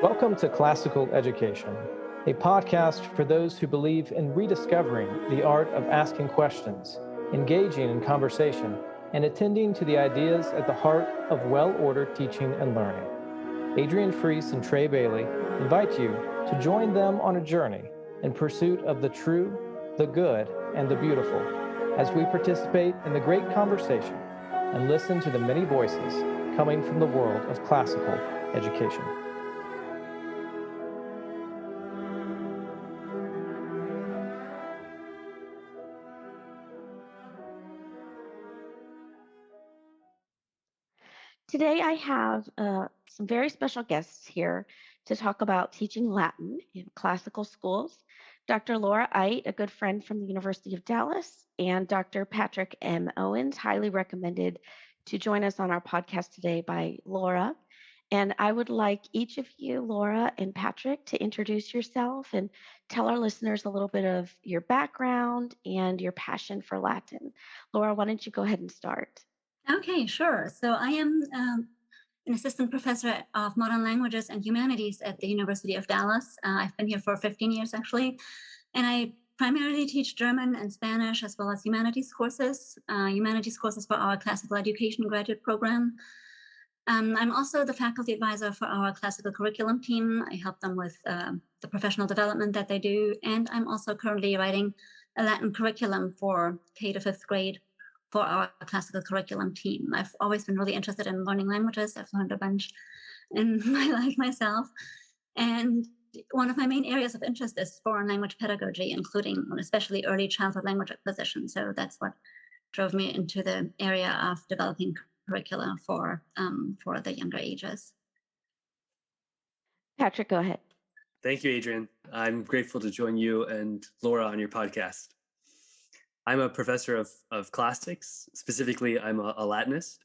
Welcome to Classical Education, a podcast for those who believe in rediscovering the art of asking questions, engaging in conversation, and attending to the ideas at the heart of well-ordered teaching and learning. Adrian Freese and Trey Bailey invite you to join them on a journey in pursuit of the true, the good, and the beautiful, as we participate in the great conversation and listen to the many voices coming from the world of classical education. Today I have some very special guests here to talk about teaching Latin in classical schools. Dr. Laura Eidt, a good friend from the University of Dallas, and Dr. Patrick M. Owens, highly recommended to join us on our podcast today by Laura. And I would like each of you, Laura and Patrick, to introduce yourself and tell our listeners a little bit of your background and your passion for Latin. Laura, why don't you go ahead and start? Okay, sure. So I am an assistant professor of modern languages and humanities at the University of Dallas. I've been here for 15 years, actually, and I primarily teach German and Spanish as well as humanities courses for our classical education graduate program. I'm also the faculty advisor for our classical curriculum team. I help them with the professional development that they do, and I'm also currently writing a Latin curriculum for K to 5th grade for our classical curriculum team. I've always been really interested in learning languages. I've learned a bunch in my life myself. And one of my main areas of interest is foreign language pedagogy, including especially early childhood language acquisition. So that's what drove me into the area of developing curricula for the younger ages. Patrick, go ahead. Thank you, Adrian. I'm grateful to join you and Laura on your podcast. I'm a professor of classics. Specifically, I'm a Latinist.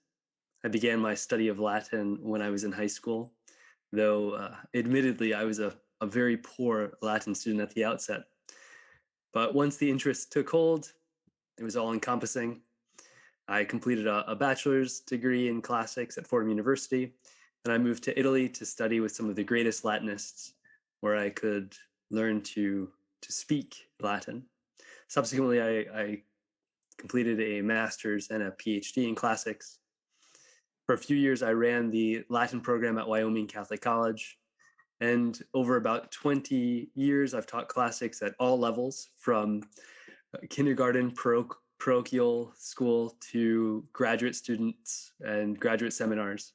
I began my study of Latin when I was in high school, though admittedly, I was a very poor Latin student at the outset. But once the interest took hold, it was all-encompassing. I completed a bachelor's degree in classics at Fordham University, and I moved to Italy to study with some of the greatest Latinists, where I could learn to speak Latin. Subsequently, I completed a master's and a PhD in classics. For a few years, I ran the Latin program at Wyoming Catholic College. And over about 20 years, I've taught classics at all levels, from kindergarten, parochial school to graduate students and graduate seminars.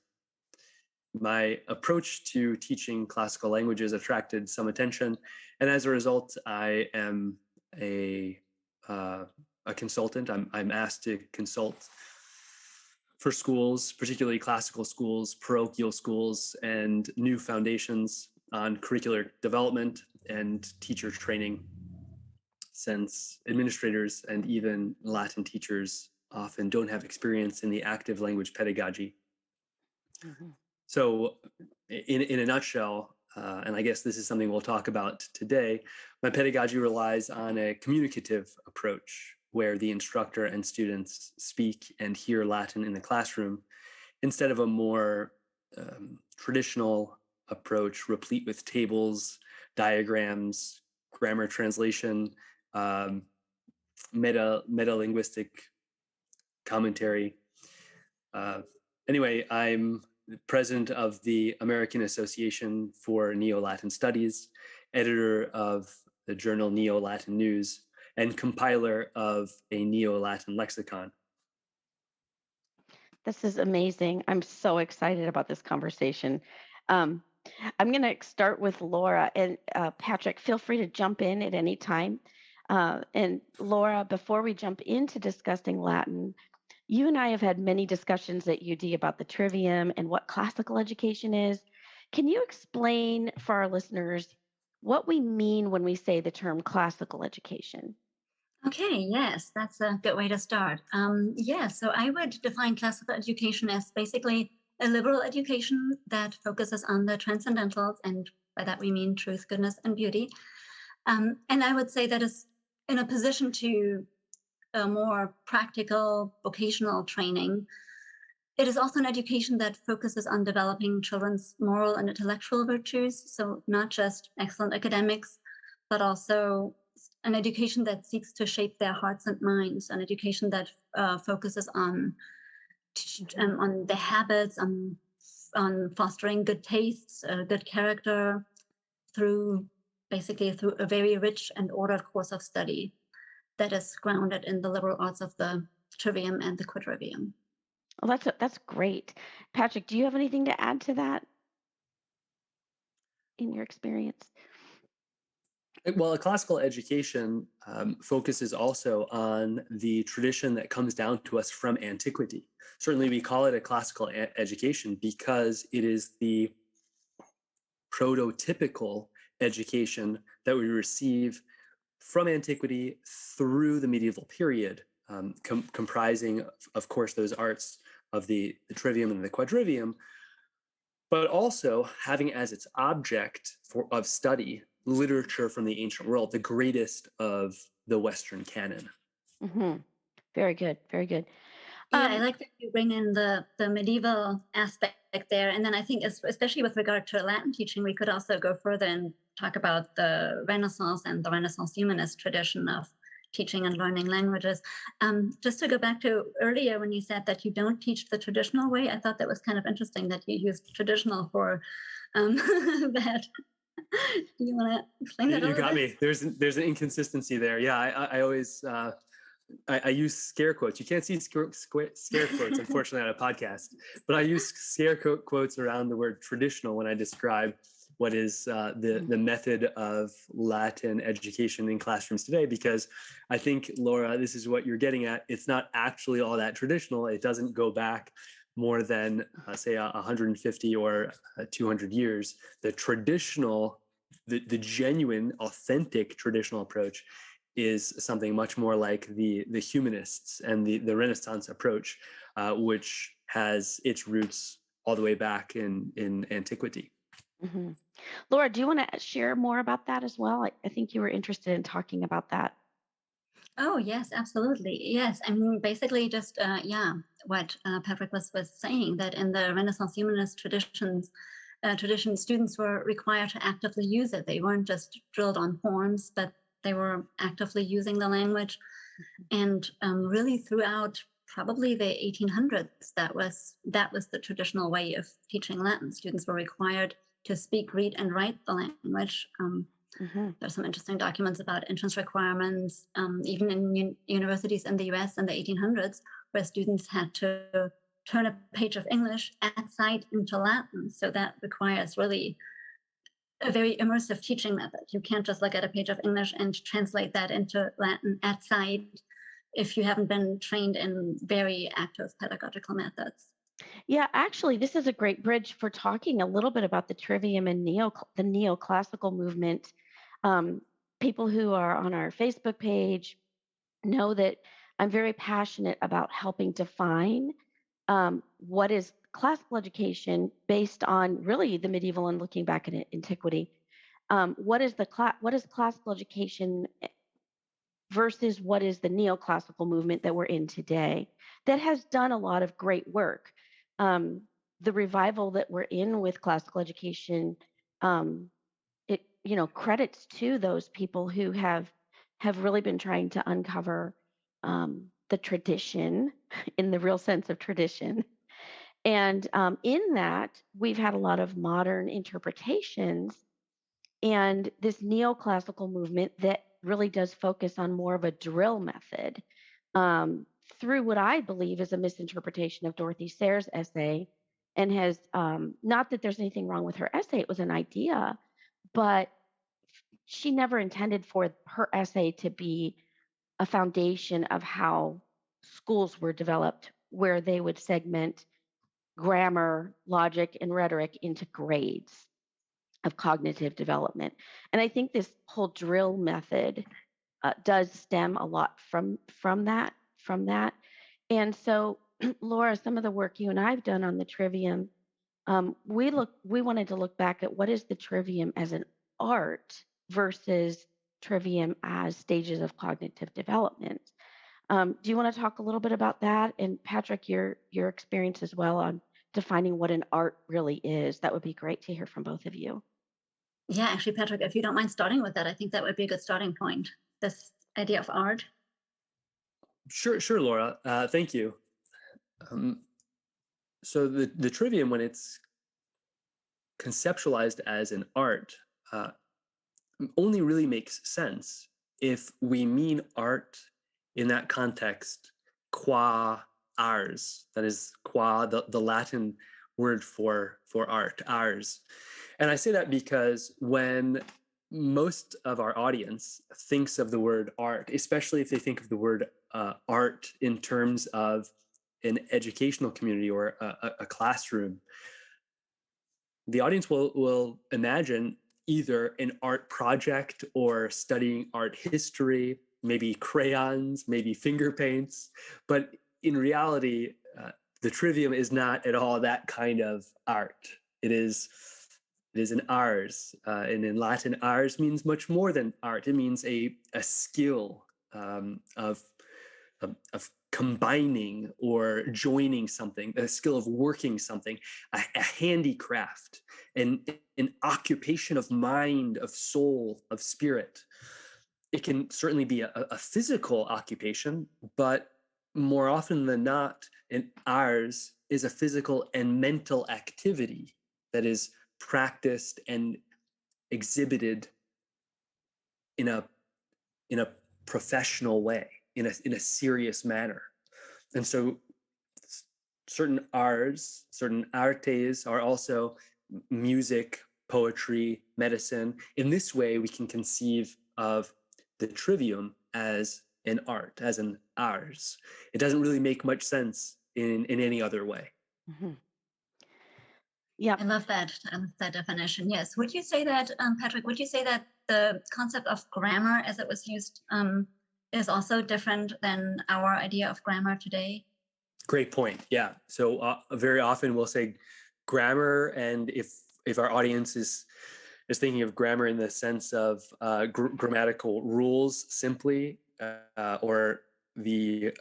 My approach to teaching classical languages attracted some attention. And as a result, I am a consultant. I'm asked to consult for schools, particularly classical schools, parochial schools, and new foundations on curricular development and teacher training, since administrators and even Latin teachers often don't have experience in the active language pedagogy. Mm-hmm. So in a nutshell, and I guess this is something we'll talk about today, my pedagogy relies on a communicative approach where the instructor and students speak and hear Latin in the classroom instead of a more traditional approach replete with tables, diagrams, grammar translation, meta-linguistic commentary. Anyway, I'm president of the American Association for Neo-Latin Studies, editor of the journal Neo-Latin News, and compiler of a Neo-Latin lexicon. This is amazing. I'm so excited about this conversation. I'm going to start with Laura, and Patrick, feel free to jump in at any time. And Laura, before we jump into discussing Latin, you and I have had many discussions at UD about the trivium and what classical education is. Can you explain for our listeners what we mean when we say the term classical education? Okay, yes, that's a good way to start. So I would define classical education as basically a liberal education that focuses on the transcendentals, and by that we mean truth, goodness, and beauty. And I would say that is in a position to a more practical vocational training it is also an education that focuses on developing children's moral and intellectual virtues. So not just excellent academics, but also an education that seeks to shape their hearts and minds, an education that focuses on the habits, on fostering good tastes, good character, through a very rich and ordered course of study that is grounded in the liberal arts of the trivium and the quadrivium. Well, that's great. Patrick, do you have anything to add to that in your experience? Well, a classical education focuses also on the tradition that comes down to us from antiquity. Certainly, we call it a classical education because it is the prototypical education that we receive from antiquity through the medieval period, comprising, of course, those arts of the trivium and the quadrivium, but also having as its object of study literature from the ancient world, the greatest of the Western canon. Mm-hmm. Very good. Very good. Yeah, I like that you bring in the medieval aspect there. And then I think, especially with regard to Latin teaching, we could also go further and talk about the Renaissance and the Renaissance humanist tradition of teaching and learning languages. Just to go back to earlier when you said that you don't teach the traditional way, I thought that was kind of interesting that you used traditional for that. Do you want to explain that? You got me. There's an inconsistency there. Yeah, I always I use scare quotes. You can't see scare quotes, unfortunately, on a podcast, but I use scare quotes around the word traditional when I describe what is the method of Latin education in classrooms today, because I think, Laura, this is what you're getting at. It's not actually all that traditional. It doesn't go back more than, say, 150 or 200 years. The traditional, the genuine, authentic traditional approach is something much more like the humanists and the Renaissance approach, which has its roots all the way back in antiquity. Mm-hmm. Laura, do you want to share more about that as well? I think you were interested in talking about that. Oh, yes, absolutely. Yes. I mean, basically just, what Patrick was saying, that in the Renaissance humanist tradition, students were required to actively use it. They weren't just drilled on forms, but they were actively using the language. And really throughout probably the 1800s, that was the traditional way of teaching Latin. Students were required to speak, read, and write the language. There's some interesting documents about entrance requirements, even in universities in the US in the 1800s, where students had to turn a page of English at sight into Latin. So that requires really a very immersive teaching method. You can't just look at a page of English and translate that into Latin at sight if you haven't been trained in very active pedagogical methods. Yeah, actually, this is a great bridge for talking a little bit about the trivium and the neoclassical movement. People who are on our Facebook page know that I'm very passionate about helping define what is classical education based on really the medieval and looking back at antiquity. What is classical education versus what is the neoclassical movement that we're in today that has done a lot of great work. The revival that we're in with classical education, it credits to those people who have really been trying to uncover the tradition in the real sense of tradition. And in that, we've had a lot of modern interpretations and this neoclassical movement that really does focus on more of a drill method through what I believe is a misinterpretation of Dorothy Sayre's essay, and has not that there's anything wrong with her essay, it was an idea, but she never intended for her essay to be a foundation of how schools were developed, where they would segment grammar, logic, and rhetoric into grades of cognitive development. And I think this whole drill method does stem a lot from that. And so, Laura, some of the work you and I've done on the trivium, we wanted to look back at what is the trivium as an art versus trivium as stages of cognitive development. Do you want to talk a little bit about that? And Patrick, your experience as well on defining what an art really is. That would be great to hear from both of you. Yeah, actually, Patrick, if you don't mind starting with that, I think that would be a good starting point. This idea of art. Sure, Laura. Thank you. So the trivium, when it's conceptualized as an art, only really makes sense if we mean art in that context qua ars, that is qua the Latin word for art, ars. And I say that because when most of our audience thinks of the word art, especially if they think of the word art in terms of an educational community or a classroom, the audience will imagine either an art project or studying art history, maybe crayons, maybe finger paints. But in reality, the trivium is not at all that kind of art. It is an ars, and in Latin, ars means much more than art. It means a skill of combining or joining something, a skill of working something, a handicraft, an occupation of mind, of soul, of spirit. It can certainly be a physical occupation, but more often than not, an ars is a physical and mental activity that is practiced and exhibited in a professional way, in a serious manner. And so certain arts, certain artes are also music, poetry, medicine. In this way, we can conceive of the trivium as an art, as an ars. It doesn't really make much sense in any other way. Mm-hmm. Yeah, I love that definition. Yes. Would you say that, Patrick, would you say that the concept of grammar as it was used is also different than our idea of grammar today? Great point. Yeah. So very often we'll say grammar, and if our audience is thinking of grammar in the sense of grammatical rules simply, or the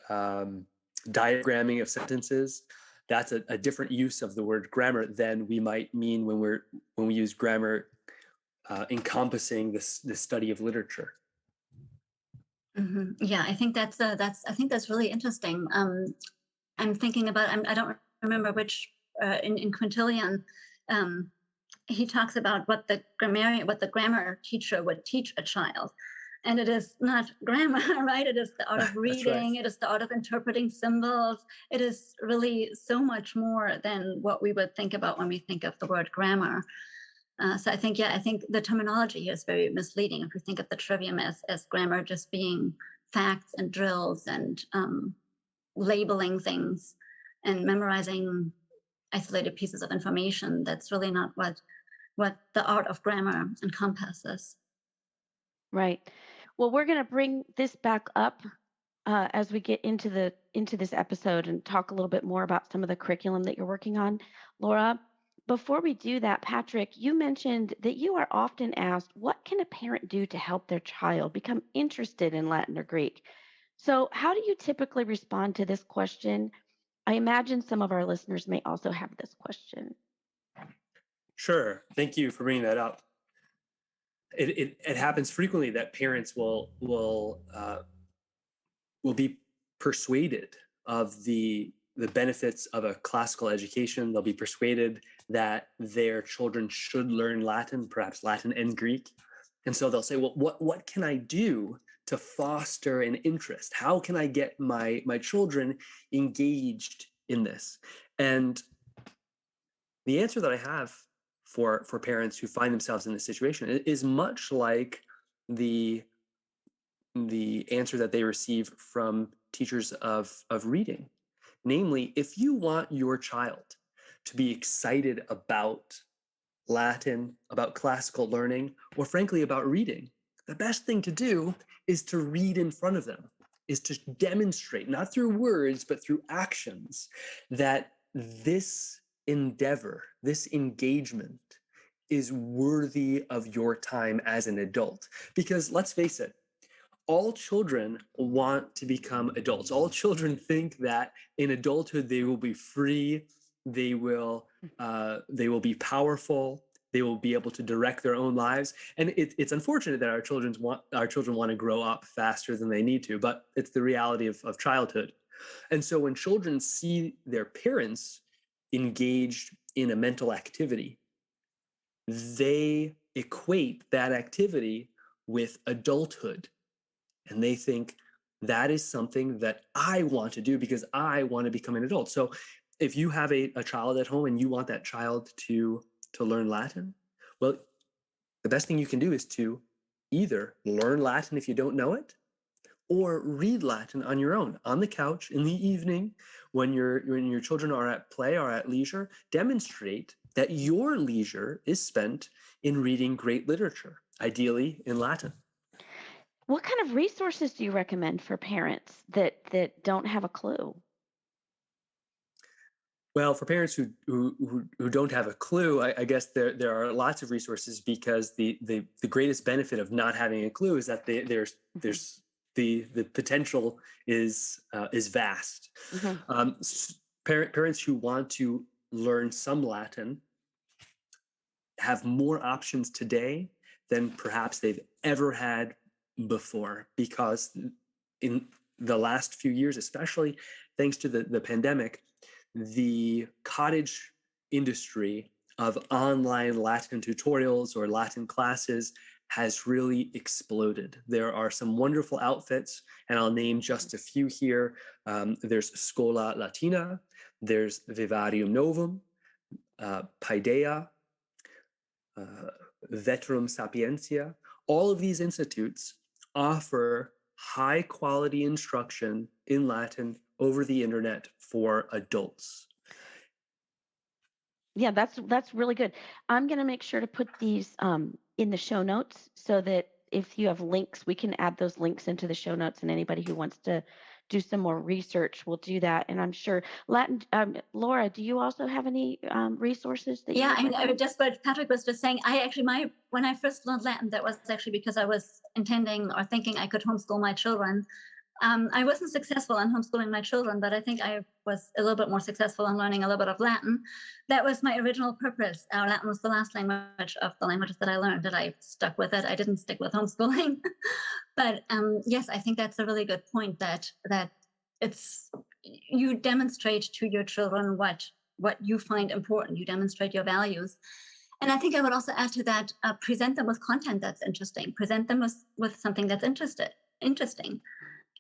diagramming of sentences, that's a different use of the word grammar than we might mean when we use grammar encompassing the study of literature. Mm-hmm. Yeah, I think that's really interesting. I'm thinking about, I don't remember which, in Quintilian, he talks about what the grammar teacher would teach a child. And it is not grammar, right? It is the art of reading. Right. It is the art of interpreting symbols. It is really so much more than what we would think about when we think of the word grammar. So I think the terminology here is very misleading. If we think of the trivium as grammar just being facts and drills and labeling things and memorizing isolated pieces of information, that's really not what the art of grammar encompasses. Right. Well, we're going to bring this back up as we get into this episode and talk a little bit more about some of the curriculum that you're working on, Laura. Before we do that, Patrick, you mentioned that you are often asked, what can a parent do to help their child become interested in Latin or Greek? So how do you typically respond to this question? I imagine some of our listeners may also have this question. Sure. Thank you for bringing that up. It happens frequently that parents will be persuaded of the benefits of a classical education. They'll be persuaded that their children should learn Latin, perhaps Latin and Greek. And so they'll say, well, what can I do to foster an interest? How can I get my children engaged in this? And the answer that I have for parents who find themselves in this situation is much like the answer that they receive from teachers of reading. Namely, if you want your child to be excited about Latin, about classical learning, or frankly about reading, the best thing to do is to read in front of them, is to demonstrate, not through words, but through actions, that this endeavor, this engagement is worthy of your time as an adult. Because let's face it, all children want to become adults. All children think that in adulthood they will be free, they will be powerful, they will be able to direct their own lives. And it's unfortunate that our children want to grow up faster than they need to, but it's the reality of childhood. And so when children see their parents engaged in a mental activity, they equate that activity with adulthood. And they think that is something that I want to do because I want to become an adult. So if you have a child at home and you want that child to learn Latin, well, the best thing you can do is to either learn Latin if you don't know it, or read Latin on your own, on the couch, in the evening, when your children are at play or at leisure. Demonstrate that your leisure is spent in reading great literature, ideally in Latin. What kind of resources do you recommend for parents that don't have a clue? Well, for parents who don't have a clue, I guess there are lots of resources, because the greatest benefit of not having a clue is that there's the potential is vast. Mm-hmm. Parents who want to learn some Latin have more options today than perhaps they've ever had before, because in the last few years, especially thanks to the pandemic, the cottage industry of online Latin tutorials or Latin classes has really exploded. There are some wonderful outfits, and I'll name just a few here. There's Scola Latina, there's Vivarium Novum, Paideia, Veterum Sapientia. All of these institutes offer high quality instruction in Latin over the internet for adults. Yeah, that's really good. I'm going to make sure to put these in the show notes, so that if you have links, we can add those links into the show notes, and anybody who wants to do some more research will do that. And I'm sure Latin, Laura, do you also have any resources that Yeah, you and just what Patrick was just saying, when I first learned Latin, that was actually because I was intending or thinking I could homeschool my children. I wasn't successful in homeschooling my children, but I think I was a little bit more successful in learning a little bit of Latin. That was my original purpose. Latin was the last language of the languages that I learned, and I stuck with it. I didn't stick with homeschooling. But yes, I think that's a really good point, that it's, you demonstrate to your children what you find important. You demonstrate your values. And I think I would also add to that, present them with content that's interesting. Present them with something that's interesting.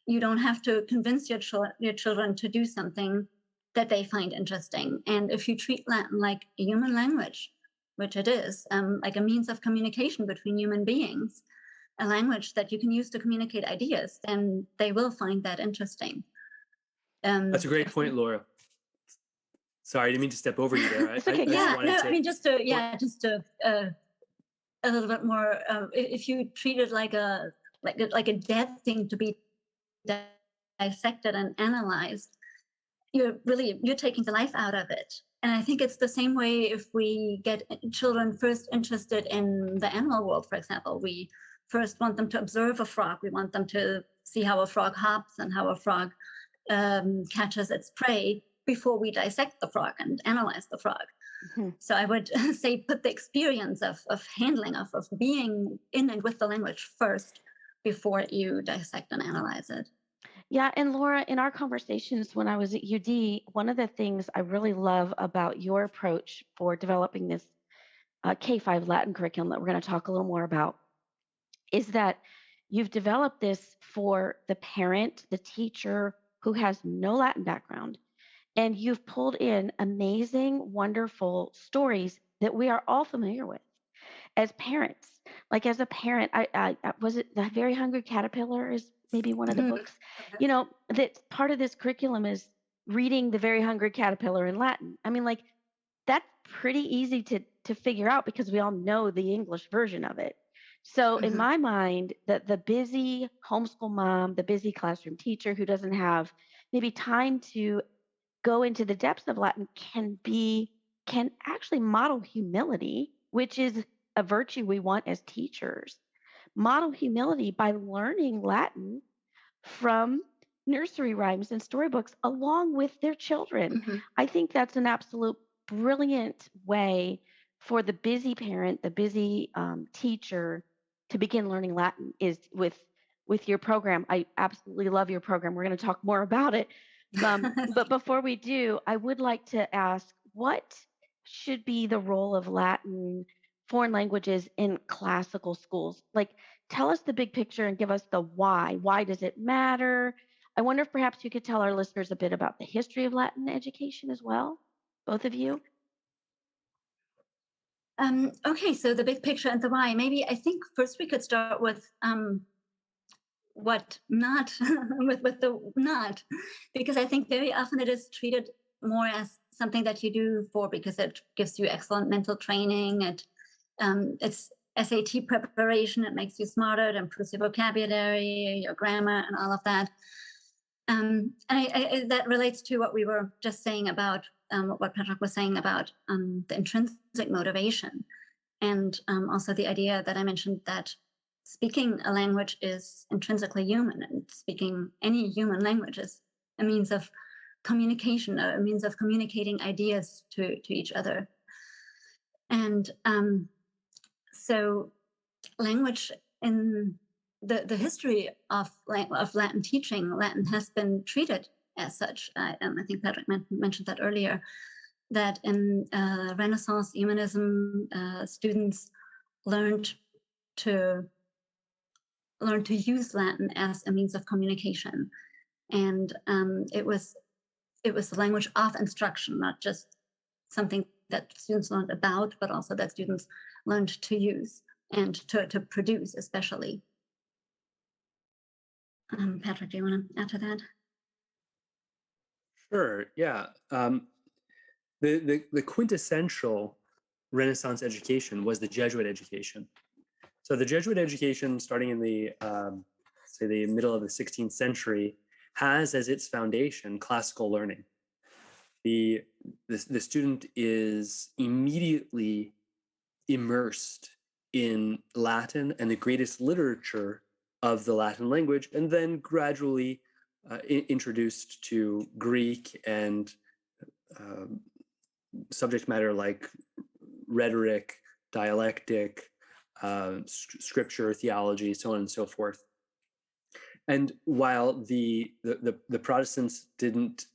You don't have to convince your children to do something that they find interesting. And if you treat Latin like a human language, which it is, like a means of communication between human beings, a language that you can use to communicate ideas, then they will find that interesting. That's a great point, Laura. Sorry, I didn't mean to step over you there. It's okay. Just a little bit more. If you treat it like a dead thing to be dissected and analyzed, you're taking the life out of it. And I think it's the same way if we get children first interested in the animal world, for example. We first want them to observe a frog. We want them to see how a frog hops and how a frog catches its prey before we dissect the frog and analyze the frog. Mm-hmm. So I would say put the experience of handling, of being in and with the language first before you dissect and analyze it. Yeah, and Laura, in our conversations when I was at UD, one of the things I really love about your approach for developing this K-5 Latin curriculum that we're going to talk a little more about is that you've developed this for the parent, the teacher who has no Latin background, and you've pulled in amazing, wonderful stories that we are all familiar with as parents. Like as a parent, I was it The Very Hungry Caterpillar is maybe one of the books, that part of this curriculum is reading The Very Hungry Caterpillar in Latin. I mean, like that's pretty easy to figure out because we all know the English version of it. So in my mind, the busy homeschool mom, the busy classroom teacher who doesn't have maybe time to go into the depths of Latin can actually model humility, which is a virtue we want as teachers, model humility by learning Latin from nursery rhymes and storybooks along with their children. Mhm. I think that's an absolute brilliant way for the busy parent, the busy teacher to begin learning Latin is with your program. I absolutely love your program. We're going to talk more about it. But before we do, I would like to ask what should be the role of Latin foreign languages in classical schools? Like, tell us the big picture and give us the why. Why does it matter? I wonder if perhaps you could tell our listeners a bit about the history of Latin education as well, both of you. Okay, so the big picture and the why. Maybe I think first we could start with what not with the not, because I think very often it is treated more as something that you do for because it gives you excellent mental training. It's SAT preparation. It makes you smarter. It improves your vocabulary, your grammar, and all of that. And that relates to what we were just saying about what Patrick was saying about the intrinsic motivation, and also the idea that I mentioned that speaking a language is intrinsically human, and speaking any human language is a means of communication, a means of communicating ideas to each other. And so language in the history of Latin teaching, Latin has been treated as such. I think Patrick mentioned that earlier, that in Renaissance humanism, students learned to use Latin as a means of communication, and it was the language of instruction, not just something that students learned about, but also that students learned to use and to produce, especially. Patrick, do you want to add to that? Sure. Yeah. The quintessential Renaissance education was the Jesuit education. So the Jesuit education, starting in the say the middle of the 16th century, has as its foundation classical learning. The student is immediately immersed in Latin and the greatest literature of the Latin language, and then gradually introduced to Greek and subject matter like rhetoric, dialectic, scripture, theology, so on and so forth. And while the Protestants didn't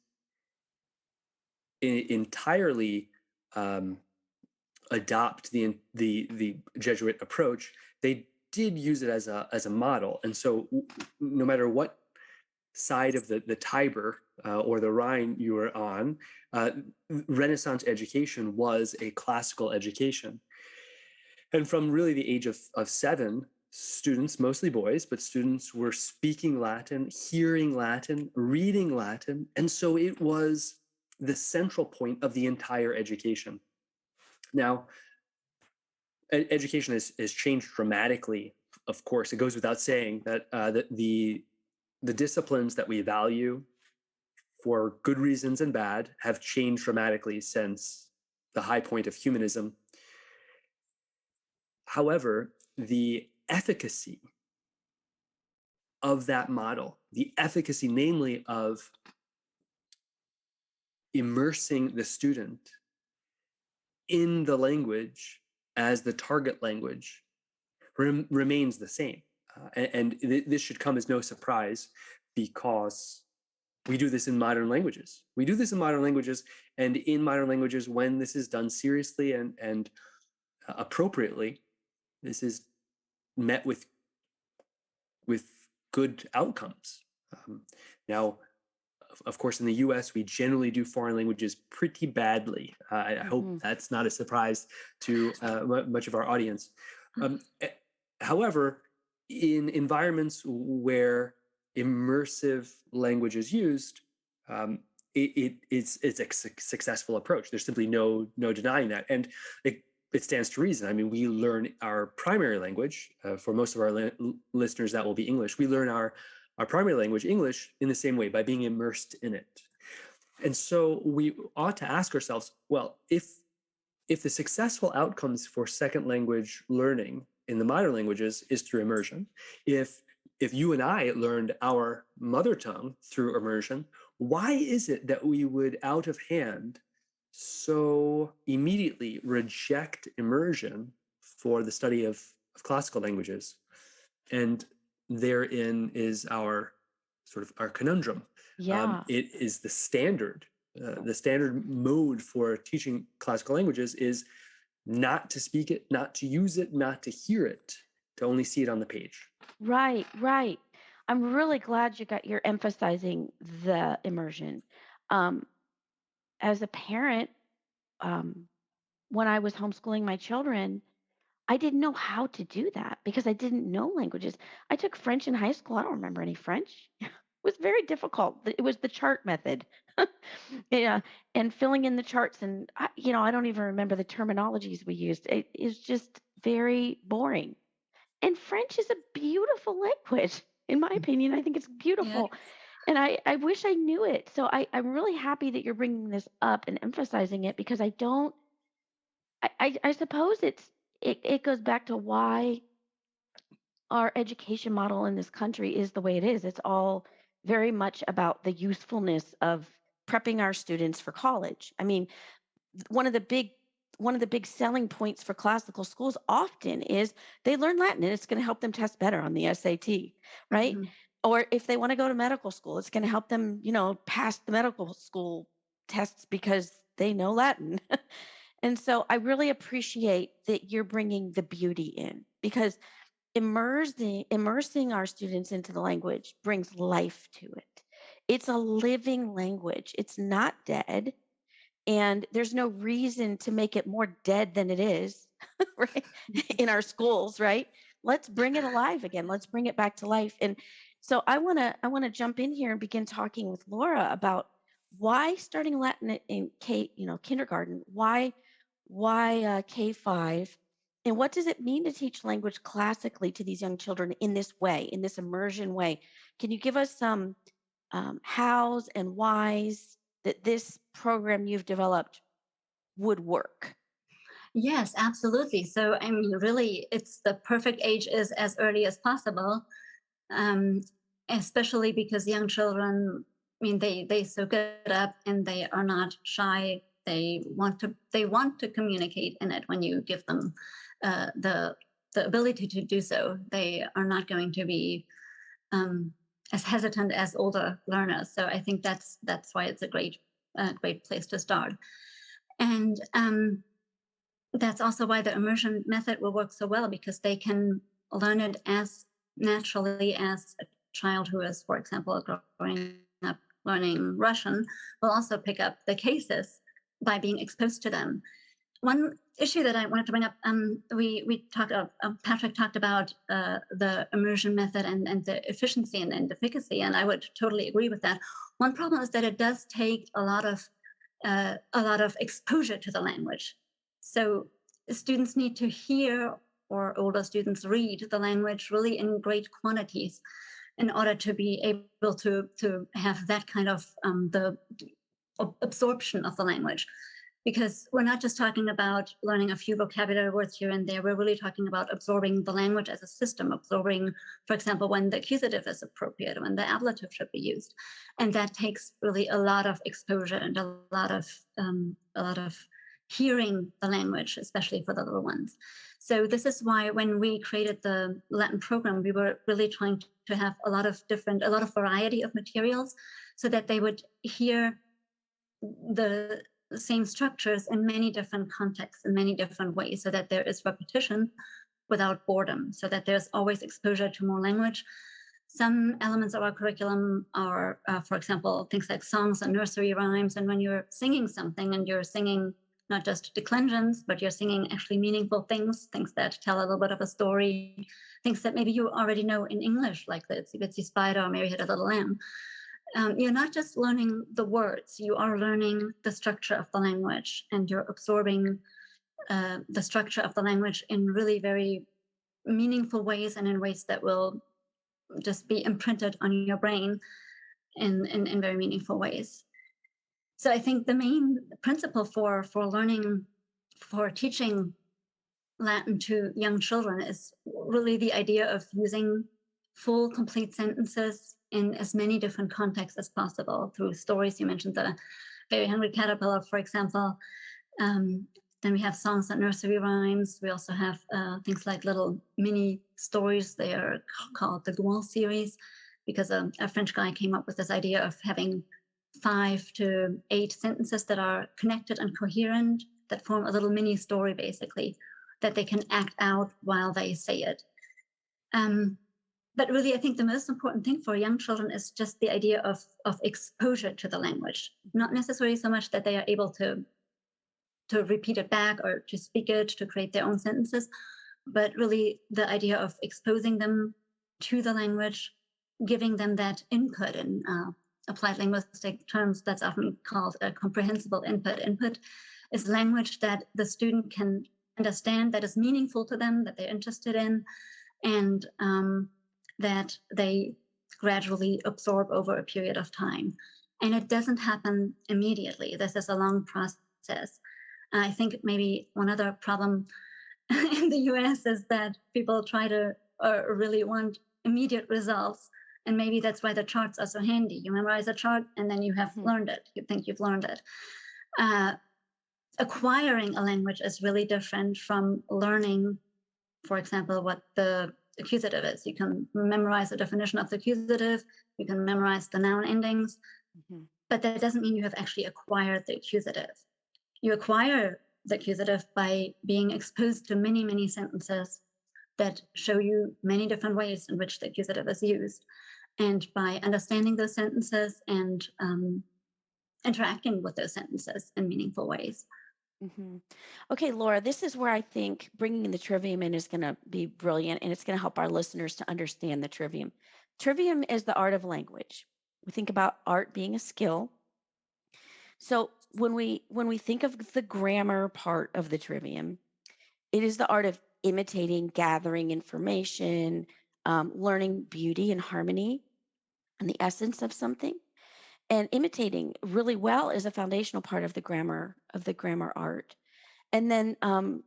entirely adopt the Jesuit approach, they did use it as a model. And so no matter what side of the Tiber or the Rhine you were on, Renaissance education was a classical education. And from really the age of 7, students, mostly boys, but students were speaking Latin, hearing Latin, reading Latin. And so it was the central point of the entire education. Now, education has changed dramatically. Of course, it goes without saying that the disciplines that we value for good reasons and bad have changed dramatically since the high point of humanism. However, the efficacy of that model, the efficacy namely of immersing the student in the language as the target language, remains the same. And this should come as no surprise, because we do this in modern languages. We do this in modern languages, and in modern languages, when this is done seriously and appropriately, this is met with good outcomes. Now, of course, in the US, we generally do foreign languages pretty badly. I hope that's not a surprise to much of our audience. However, in environments where immersive language is used, it's a successful approach. There's simply no denying that. And it stands to reason. I mean, we learn our primary language. For most of our listeners, that will be English. We learn our primary language, English, in the same way, by being immersed in it. And so we ought to ask ourselves, well, if the successful outcomes for second language learning in the modern languages is through immersion. If you and I learned our mother tongue through immersion, why is it that we would out of hand so immediately reject immersion for the study of classical languages? And therein is our sort of our conundrum. Yeah. It is the standard mode for teaching classical languages is not to speak it, not to use it, not to hear it, to only see it on the page. Right, right. I'm really glad you're emphasizing the immersion. Um, as a parent, when I was homeschooling my children, I didn't know how to do that because I didn't know languages. I took French in high school. I don't remember any French. It was very difficult. It was the chart method. Yeah, and filling in the charts, and I don't even remember the terminologies we used. It is just very boring. And French is a beautiful language, in my opinion. I think it's Yeah. beautiful. And I wish I knew it. So I'm really happy that you're bringing this up and emphasizing it because I suppose it goes back to why our education model in this country is the way it is. It's all very much about the usefulness of prepping our students for college. I mean, one of the big one of the big selling points for classical schools often is they learn Latin and it's going to help them test better on the SAT, right? Mhm. Or if they want to go to medical school, it's going to help them, pass the medical school tests because they know Latin. And so I really appreciate that you're bringing the beauty in because immersing our students into the language brings life to it. It's a living language. It's not dead. And there's no reason to make it more dead than it is, right? In our schools, right? Let's bring it alive again. Let's bring it back to life. And so I want to jump in here and begin talking with Laura about why starting Latin in kindergarten, why K5, and what does it mean to teach language classically to these young children in this way, in this immersion way? Can you give us some hows and whys that this program you've developed would work? Yes, absolutely. So, I mean, really, it's the perfect age is as early as possible, um, especially because young children, I mean, they soak it up and they are not shy. They want to communicate in it when you give them the ability to do so. They are not going to be um, as hesitant as older learners. So I think that's why it's a great place to start. And that's also why the immersion method will work so well because they can learn it as naturally as a child who is, for example, growing up learning Russian will also pick up the cases by being exposed to them. One issue that I wanted to bring up, we talked, Patrick talked about the immersion method and the efficiency and efficacy, and I would totally agree with that. One problem is that it does take a lot of exposure to the language. So students need to hear, or older students read the language really in great quantities in order to be able to have that kind of the absorption of the language. Because we're not just talking about learning a few vocabulary words here and there. We're really talking about absorbing the language as a system, absorbing, for example, when the accusative is appropriate, when the ablative should be used. And that takes really a lot of exposure and a lot of hearing the language, especially for the little ones. So this is why when we created the Latin program, we were really trying to have a lot of variety of materials so that they would hear the same structures in many different contexts, in many different ways, so that there is repetition without boredom, so that there's always exposure to more language. Some elements of our curriculum are, for example, things like songs and nursery rhymes. And when you're singing something and you're singing not just declensions, but you're singing actually meaningful things that tell a little bit of a story, things that maybe you already know in English, like the Itsy Bitsy Spider or Mary Had a Little Lamb. You're not just learning the words, you are learning the structure of the language, and you're absorbing the structure of the language in really very meaningful ways and in ways that will just be imprinted on your brain in very meaningful ways. So I think the main principle for teaching Latin to young children is really the idea of using full, complete sentences in as many different contexts as possible through stories. You mentioned the Very Hungry Caterpillar, for example. Then we have songs and nursery rhymes. We also have things like little mini stories. They are called the Goual series, because a French guy came up with this idea of having 5 to 8 sentences that are connected and coherent, that form a little mini story, basically, that they can act out while they say it. But really, I think the most important thing for young children is just the idea of exposure to the language, not necessarily so much that they are able to repeat it back or to speak it, to create their own sentences, but really the idea of exposing them to the language, giving them that input. In applied linguistic terms, that's often called a comprehensible input. Input is language that the student can understand, that is meaningful to them, that they're interested in, and that they gradually absorb over a period of time. And it doesn't happen immediately. This is a long process. I think maybe one other problem in the US is that people try to really want immediate results. And maybe that's why the charts are so handy. You memorize a chart and then you have learned it. You think you've learned it. Acquiring a language is really different from learning, for example, what the accusative is. You can memorize the definition of the accusative. You can memorize the noun endings. But that doesn't mean you have actually acquired the accusative. You acquire the accusative by being exposed to many, many sentences that show you many different ways in which the accusative is used. And by understanding those sentences and interacting with those sentences in meaningful ways. Okay, Laura, this is where I think bringing the trivium in is going to be brilliant, and it's going to help our listeners to understand the trivium. Trivium is the art of language. We think about art being a skill. So when we think of the grammar part of the trivium, it is the art of imitating, gathering information, learning beauty and harmony and the essence of something. And imitating really well is a foundational part of the grammar art. And then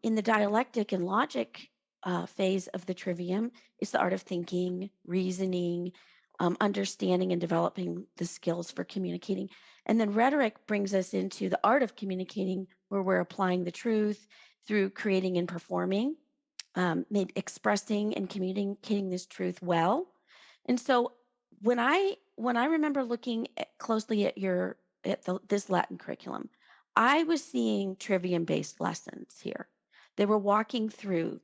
in the dialectic and logic phase of the trivium is the art of thinking, reasoning, understanding and developing the skills for communicating. And then rhetoric brings us into the art of communicating, where we're applying the truth through creating and performing, maybe expressing and communicating this truth well. And so when I remember looking closely at this Latin curriculum, I was seeing trivium-based lessons here. They were walking through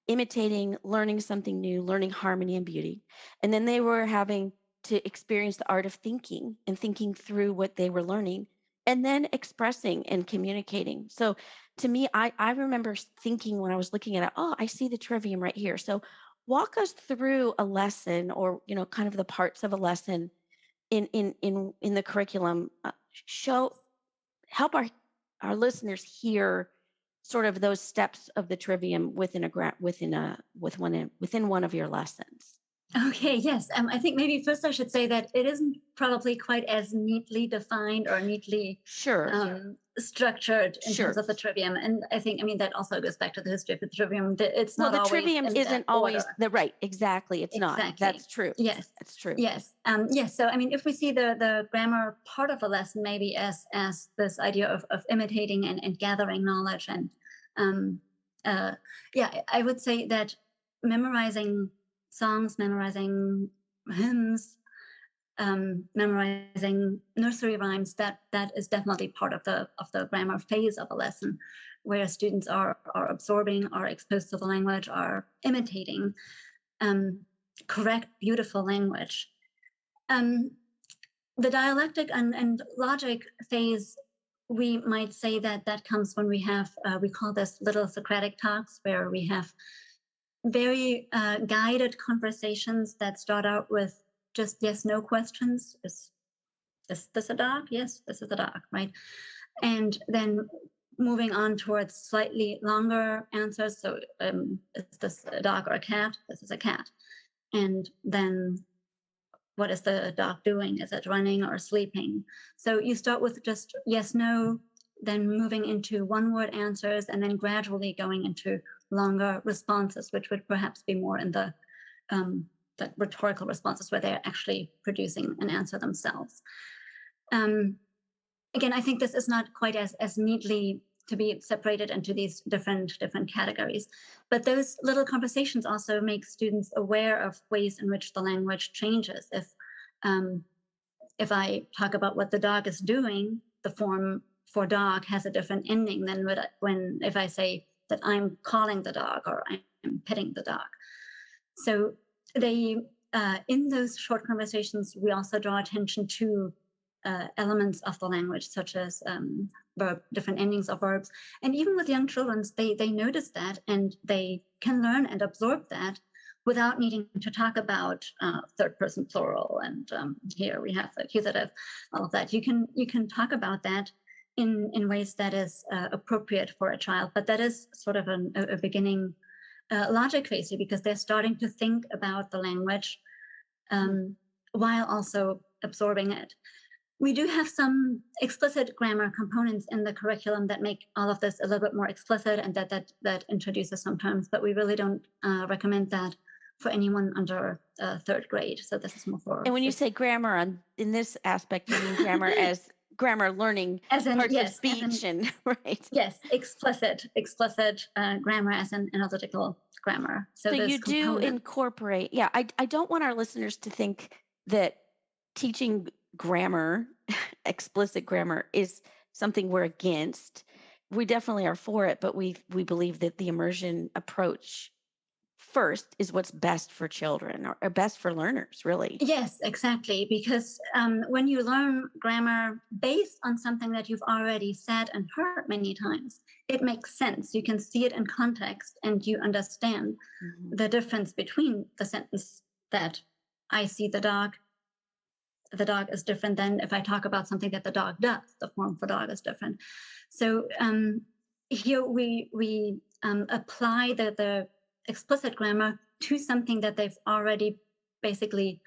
imitating, learning something new, learning harmony and beauty. And then they were having to experience the art of thinking and thinking through what they were learning, and then expressing and communicating. So to me, I remember thinking when I was looking at it, oh, I see the trivium right here. So walk us through a lesson, or kind of the parts of a lesson in the curriculum. Help our listeners hear sort of those steps of the trivium within one of your lessons. Okay, yes. I think maybe first I should say that it isn't probably quite as neatly defined or neatly structured in terms of the trivium. And I think, that also goes back to the history of the trivium. It's not always trivium isn't always order. right. Exactly. It's not. That's true. Yes. That's true. Yes. Yes. So, if we see the grammar part of a lesson, maybe as this idea of imitating and gathering knowledge, and I would say that memorizing songs, memorizing hymns, memorizing nursery rhymes, that is definitely part of the grammar phase of a lesson, where students are absorbing, are exposed to the language, are imitating correct, beautiful language. The dialectic and logic phase, we might say that comes when we have, we call this little Socratic talks, where we have very guided conversations that start out with just yes/no questions. Is this a dog? Yes, this is a dog, right? And then moving on towards slightly longer answers. So is this a dog or a cat? This is a cat. And then what is the dog doing? Is it running or sleeping? So you start with just yes/no, then moving into one-word answers, and then gradually going into longer responses, which would perhaps be more in the rhetorical responses where they're actually producing an answer themselves. Again, I think this is not quite as neatly to be separated into these different categories. But those little conversations also make students aware of ways in which the language changes. If I talk about what the dog is doing, the form for dog has a different ending than if I say that I'm calling the dog or I'm petting the dog. So they, in those short conversations, we also draw attention to elements of the language, such as different endings of verbs. And even with young children, they notice that and they can learn and absorb that without needing to talk about third person plural. And here we have the accusative, all of that. You can talk about that in ways that is appropriate for a child, but that is sort of a beginning logic phase here, because they're starting to think about the language while also absorbing it. We do have some explicit grammar components in the curriculum that make all of this a little bit more explicit, and that introduces some terms, but we really don't recommend that for anyone under third grade. So this is more for. And when you say grammar in this aspect, you mean grammar as grammar learning as in, parts yes, of speech and right? Yes, explicit grammar as an analytical grammar. So you do incorporate. Yeah, I don't want our listeners to think that teaching grammar, explicit grammar, is something we're against. We definitely are for it, but we believe that the immersion approach first is what's best for children or best for learners, really. Yes, exactly. Because when you learn grammar based on something that you've already said and heard many times, it makes sense. You can see it in context and you understand the difference between the sentence that I see the dog is different than if I talk about something that the dog does. The form for dog is different. So here we apply the explicit grammar to something that they've already basically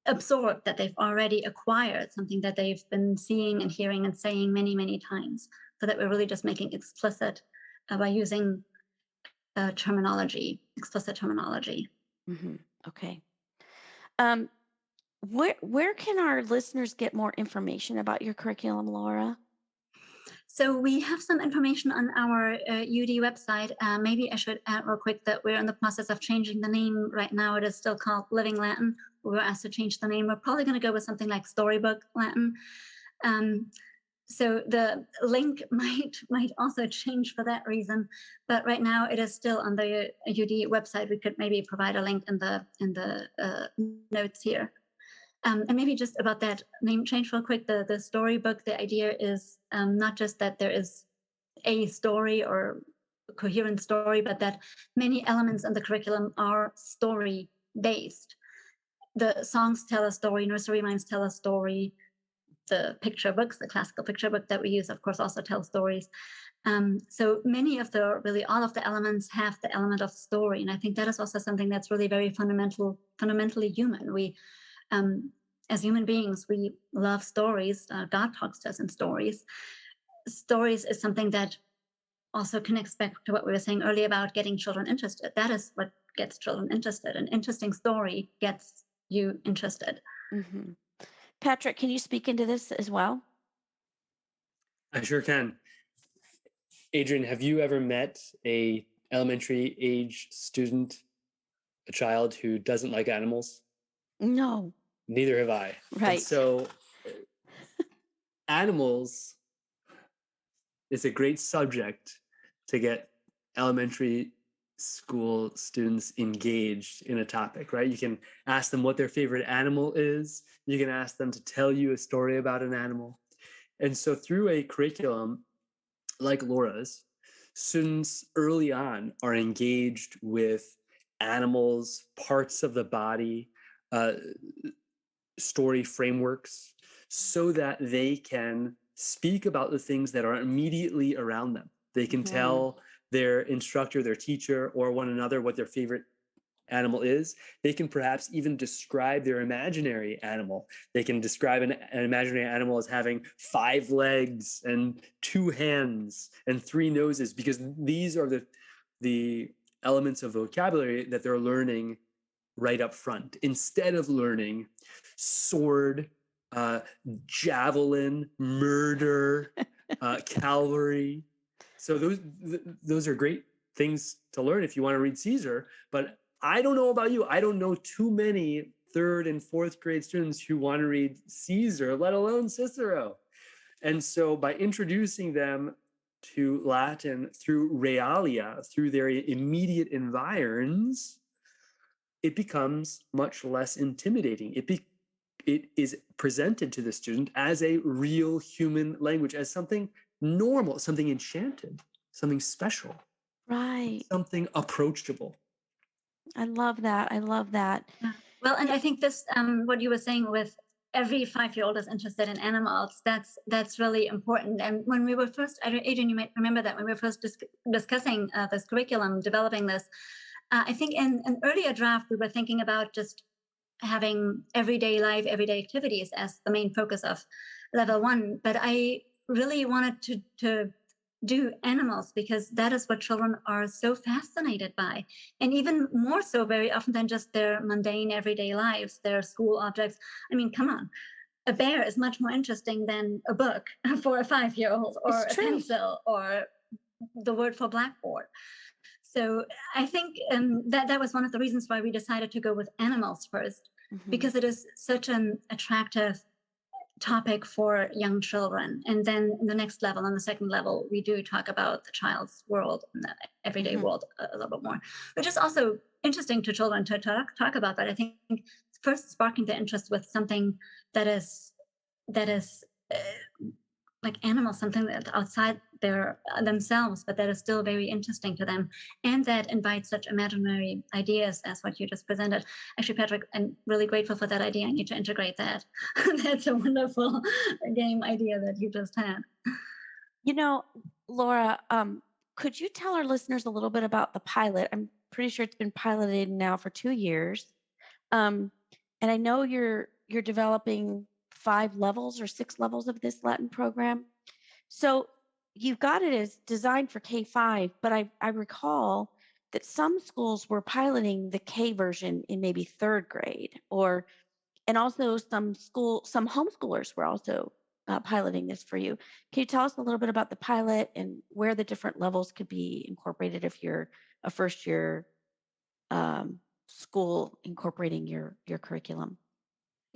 absorbed, that they've already acquired, something that they've been seeing and hearing and saying many, many times, so that we're really just making explicit by using terminology, explicit terminology. Okay. Where can our listeners get more information about your curriculum, Laura? So we have some information on our UD website. Maybe I should add real quick that we're in the process of changing the name. Right now it is still called Living Latin. We were asked to change the name. We're probably going to go with something like Storybook Latin. So the link might also change for that reason. But right now it is still on the UD website. We could maybe provide a link in the notes here. And maybe just about that name change real quick, the storybook, the idea is not just that there is a story or a coherent story, but that many elements in the curriculum are story-based. The songs tell a story, nursery rhymes tell a story, the picture books, the classical picture book that we use, of course, also tell stories. So many of all of the elements have the element of story. And I think that is also something that's really very fundamentally human. We, as human beings, we love stories. God talks to us in stories. Stories is something that also connects back to what we were saying earlier about getting children interested. That is what gets children interested. An interesting story gets you interested. Patrick, can you speak into this as well? I sure can. Adrian, have you ever met a elementary age student, a child who doesn't like animals? No. Neither have I. Right. And so animals is a great subject to get elementary school students engaged in a topic, right? You can ask them what their favorite animal is. You can ask them to tell you a story about an animal. And so through a curriculum like Laura's, students early on are engaged with animals, parts of the body, story frameworks, so that they can speak about the things that are immediately around them. They can tell their instructor, their teacher, or one another what their favorite animal is. They can perhaps even describe their imaginary animal. They can describe an imaginary animal as having 5 legs and 2 hands and 3 noses, because these are the the elements of vocabulary that they're learning right up front, instead of learning sword, javelin, murder, cavalry. So those are great things to learn if you want to read Caesar. But I don't know about you. I don't know too many 3rd and 4th grade students who want to read Caesar, let alone Cicero. And so by introducing them to Latin through realia, through their immediate environs, it becomes much less intimidating. It is presented to the student as a real human language, as something normal, something enchanted, something special, Right. something approachable. I love that. I love that. Well, and I think this, what you were saying with every 5-year-old is interested in animals, that's really important. And when we were first, Adrian, you might remember that when we were first discussing this curriculum, developing this, I think in an earlier draft, we were thinking about just having everyday life, everyday activities as the main focus of level 1. But I really wanted to do animals because that is what children are so fascinated by. And even more so very often than just their mundane everyday lives, their school objects. I mean, come on. A bear is much more interesting than a book for a 5-year-old, or a pencil, or the word for blackboard. So I think that was one of the reasons why we decided to go with animals first, because it is such an attractive topic for young children. And then in the next level, on the second level, we do talk about the child's world and the everyday world a little bit more, which is also interesting to children to talk about. But I think first sparking the interest with something that is like animals, something that's outside themselves, but that is still very interesting to them, and that invites such imaginary ideas as what you just presented. Actually, Patrick, I'm really grateful for that idea. I need to integrate that. That's a wonderful game idea that you just had. You know, Laura, could you tell our listeners a little bit about the pilot? I'm pretty sure it's been piloted now for 2 years. And I know you're developing 5 levels or 6 levels of this Latin program. So you've got it as designed for K-5, but I recall that some schools were piloting the K version in maybe 3rd grade, and also some homeschoolers were also piloting this for you. Can you tell us a little bit about the pilot and where the different levels could be incorporated if you're a first year school incorporating your curriculum?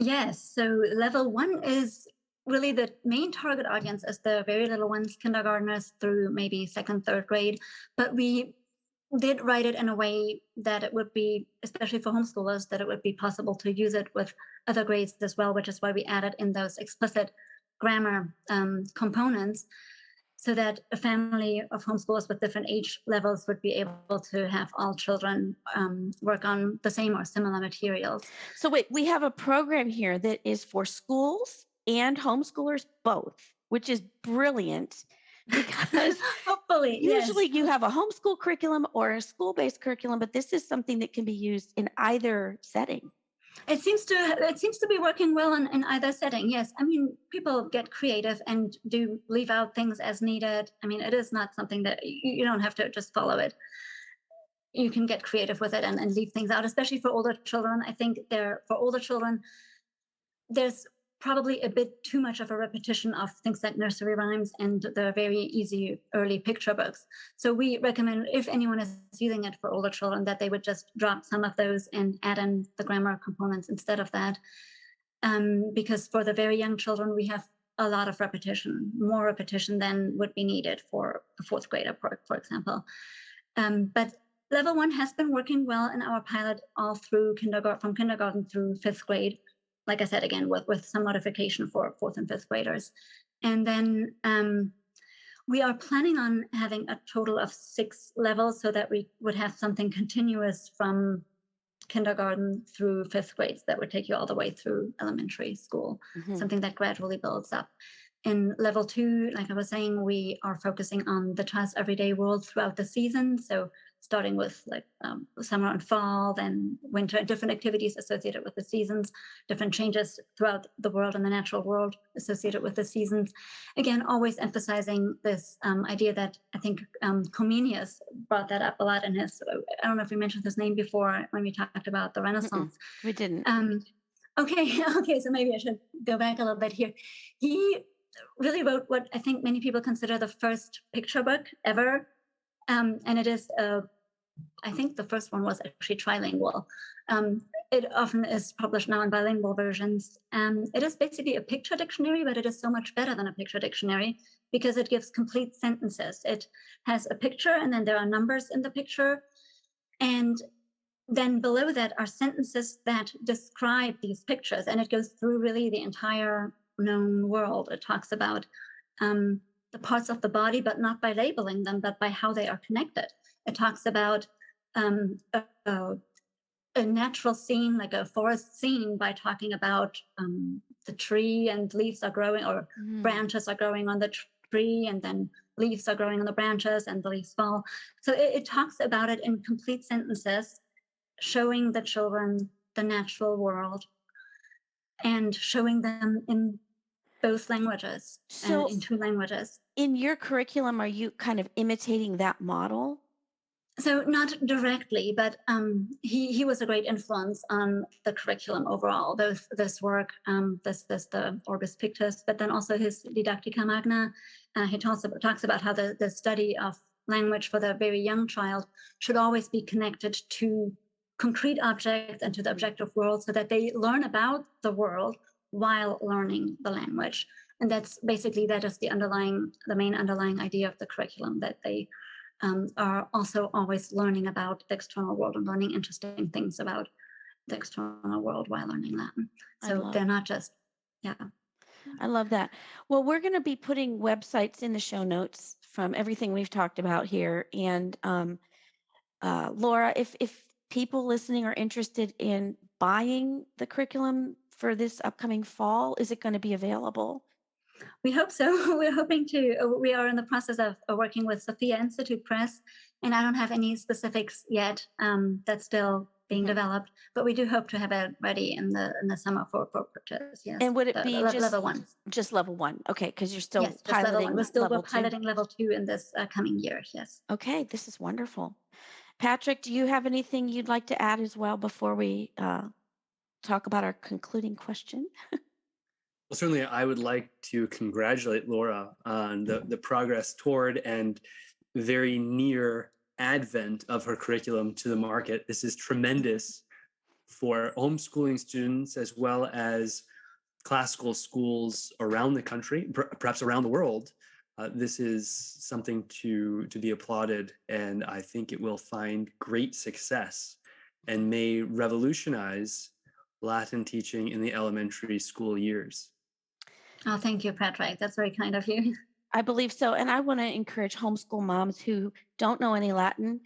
Yes. So level 1 is really the main target audience is the very little ones, kindergartners through maybe 2nd, 3rd grade. But we did write it in a way that it would be, especially for homeschoolers, that it would be possible to use it with other grades as well, which is why we added in those explicit grammar components, so that a family of homeschoolers with different age levels would be able to have all children work on the same or similar materials. So wait, we have a program here that is for schools and homeschoolers both, which is brilliant, because hopefully usually yes. you have a homeschool curriculum or a school-based curriculum, but this is something that can be used in either setting. It seems to be working well in either setting. Yes, I mean, people get creative and do leave out things as needed. I mean, it is not something that you don't have to just follow it. You can get creative with it and leave things out, especially for older children. I think for older children, there's probably a bit too much of a repetition of things like nursery rhymes and the very easy early picture books. So we recommend, if anyone is using it for older children, that they would just drop some of those and add in the grammar components instead of that. Because for the very young children, we have a lot of repetition, more repetition than would be needed for a 4th grader, for example. But level 1 has been working well in our pilot all through from kindergarten through 5th grade. Like I said, again, with some modification for 4th and 5th graders. And then we are planning on having a total of 6 levels so that we would have something continuous from kindergarten through 5th grades that would take you all the way through elementary school, something that gradually builds up. In level 2, like I was saying, we are focusing on the child's everyday world throughout the season. So starting with like summer and fall, then winter, different activities associated with the seasons, different changes throughout the world and the natural world associated with the seasons. Again, always emphasizing this idea that I think Comenius brought that up a lot in his, I don't know if we mentioned his name before when we talked about the Renaissance. We didn't. Okay, so maybe I should go back a little bit here. He really wrote what I think many people consider the first picture book ever. And it is, I think the first one was actually trilingual. It often is published now in bilingual versions. It is basically a picture dictionary, but it is so much better than a picture dictionary because it gives complete sentences. It has a picture and then there are numbers in the picture. And then below that are sentences that describe these pictures. And it goes through really the entire known world. It talks about the parts of the body, but not by labeling them, but by how they are connected. It talks about a natural scene, like a forest scene, by talking about the tree and leaves are growing, or branches are growing on the tree, and then leaves are growing on the branches and the leaves fall. So it talks about it in complete sentences, showing the children the natural world and showing them in both languages, So and in two languages. in your curriculum, are you kind of imitating that model? So not directly, but he was a great influence on the curriculum overall. This work, the Orbis Pictus, but then also his Didactica Magna. He talks about how the study of language for the very young child should always be connected to concrete objects and to the objective world, so that they learn about the world while learning the language. And that is the main underlying idea of the curriculum, that they are also always learning about the external world and learning interesting things about the external world while learning Latin. So they're not just, I love that. Well, we're going to be putting websites in the show notes from everything we've talked about here. And Laura, if people listening are interested in buying the curriculum for this upcoming fall, is it going to be available? We hope so. We're hoping to. We are in the process of working with Sophia Institute Press, and I don't have any specifics yet. That's still being developed, but we do hope to have it ready in the summer for purchase. Yes. And would it be just level one? Just level one. Okay, because you're still yes, piloting level one. We're two. piloting level 2 in this coming year. Yes. Okay, this is wonderful. Patrick, do you have anything you'd like to add as well before we talk about our concluding question? Well, certainly I would like to congratulate Laura on the progress toward and very near advent of her curriculum to the market. This is tremendous for homeschooling students as well as classical schools around the country, perhaps around the world. This is something to be applauded, and I think it will find great success and may revolutionize Latin teaching in the elementary school years. Oh, thank you, Patrick. That's very kind of you. I believe so. And I want to encourage homeschool moms who don't know any Latin.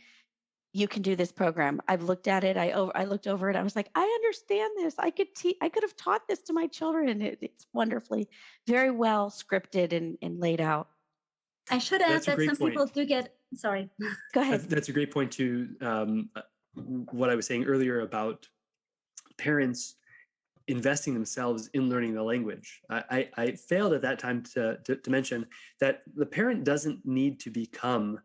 You can do this program. I've looked at it. I looked over it. I was like, I understand this. I could have taught this to my children. It's wonderfully, very well scripted and laid out. I should add that some people do get, sorry. Go ahead. That's a great point to what I was saying earlier about parents investing themselves in learning the language. I failed at that time to mention that the parent doesn't need to become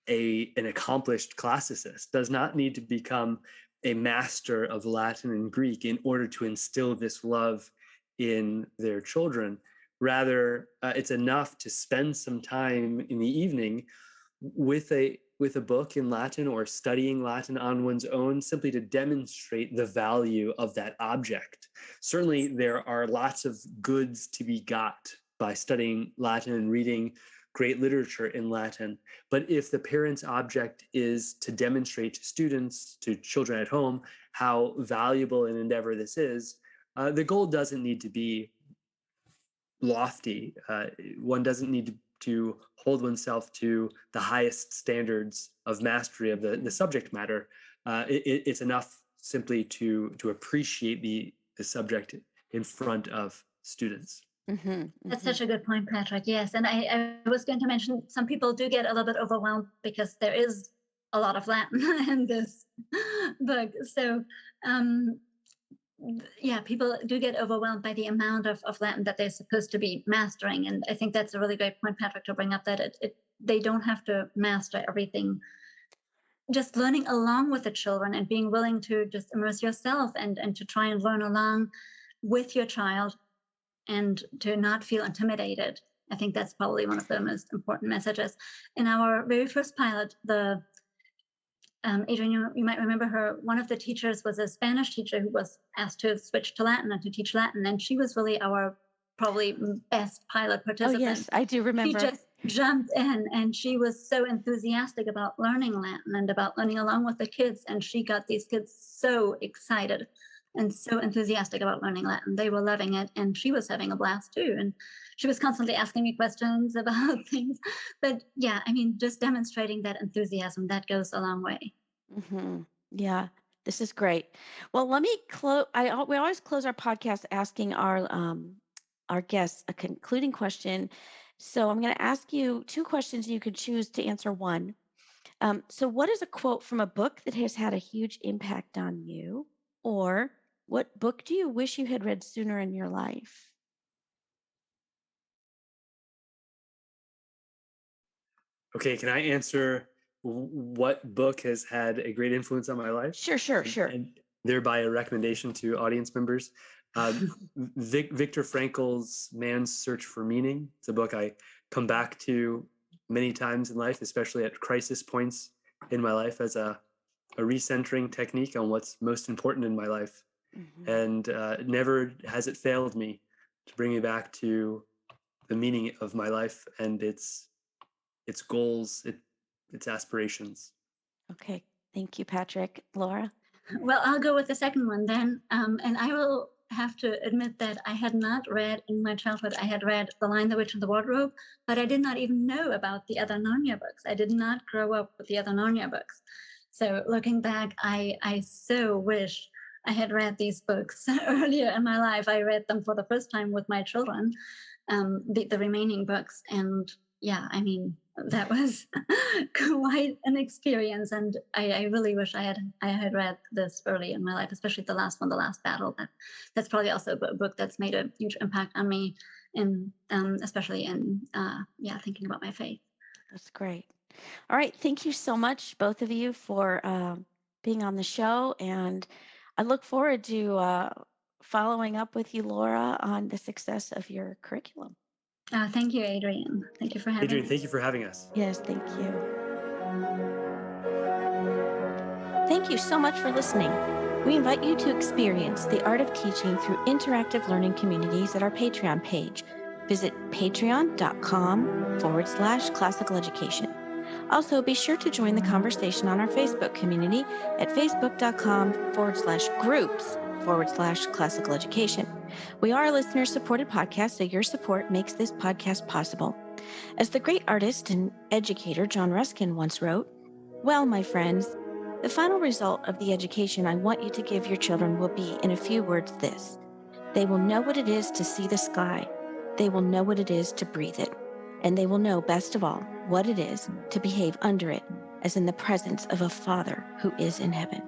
an accomplished classicist, does not need to become a master of Latin and Greek in order to instill this love in their children. Rather, it's enough to spend some time in the evening with a book in Latin or studying Latin on one's own, simply to demonstrate the value of that object. Certainly, there are lots of goods to be got by studying Latin and reading great literature in Latin. But if the parent's object is to demonstrate to students, to children at home, how valuable an endeavor this is, the goal doesn't need to be lofty. One doesn't need to hold oneself to the highest standards of mastery of the subject matter. It's enough simply to appreciate the subject in front of students. That's such a good point, Patrick. Yes, and I was going to mention some people do get a little bit overwhelmed because there is a lot of Latin in this book. So yeah, people do get overwhelmed by the amount of Latin that they're supposed to be mastering. And I think that's a really great point, Patrick, to bring up, that they don't have to master everything. Just learning along with the children and being willing to just immerse yourself and to try and learn along with your child and to not feel intimidated. I think that's probably one of the most important messages. In our very first pilot, Adrian, you might remember her, one of the teachers was a Spanish teacher who was asked to switch to Latin and to teach Latin. And she was really our probably best pilot participant. Oh, yes, I do remember. She just jumped in and she was so enthusiastic about learning Latin and about learning along with the kids. And she got these kids so excited and so enthusiastic about learning Latin. They were loving it. And she was having a blast too. And she was constantly asking me questions about things. But yeah, I mean, just demonstrating that enthusiasm, that goes a long way. Mm-hmm. Yeah, this is great. Well, let me close. We always close our podcast asking our guests a concluding question. So I'm going to ask you two questions. You could choose to answer one. So what is a quote from a book that has had a huge impact on you? Or what book do you wish you had read sooner in your life? Okay, can I answer what book has had a great influence on my life? Sure. And thereby a recommendation to audience members. Viktor Frankl's Man's Search for Meaning. It's a book I come back to many times in life, especially at crisis points in my life, as a recentering technique on what's most important in my life. Mm-hmm. And never has it failed me to bring me back to the meaning of my life and its goals, its aspirations. Okay, thank you, Patrick. Laura? Well, I'll go with the second one then. And I will have to admit that I had not read in my childhood. I had read The Lion, the Witch, and the Wardrobe, but I did not even know about the other Narnia books. I did not grow up with the other Narnia books. So looking back, I so wish I had read these books earlier in my life. I read them for the first time with my children, the remaining books. And yeah, I mean, that was quite an experience. And I really wish I had read this early in my life, especially the last one, The Last Battle. That's probably also a book that's made a huge impact on me, especially in thinking about my faith. That's great. All right. Thank you so much, both of you, for being on the show. And I look forward to following up with you, Laura, on the success of your curriculum. Thank you, Adrian. Thank you for having Adrian, me. thank you for having us. Yes, thank you. Thank you so much for listening. We invite you to experience the art of teaching through interactive learning communities at our Patreon page. Visit patreon.com/classical education. Also, be sure to join the conversation on our Facebook community at facebook.com/groups/classical education. We are a listener-supported podcast, so your support makes this podcast possible. As the great artist and educator John Ruskin once wrote, "Well, my friends, the final result of the education I want you to give your children will be, in a few words, this: they will know what it is to see the sky, they will know what it is to breathe it, and they will know, best of all, what it is to behave under it, as in the presence of a Father who is in heaven."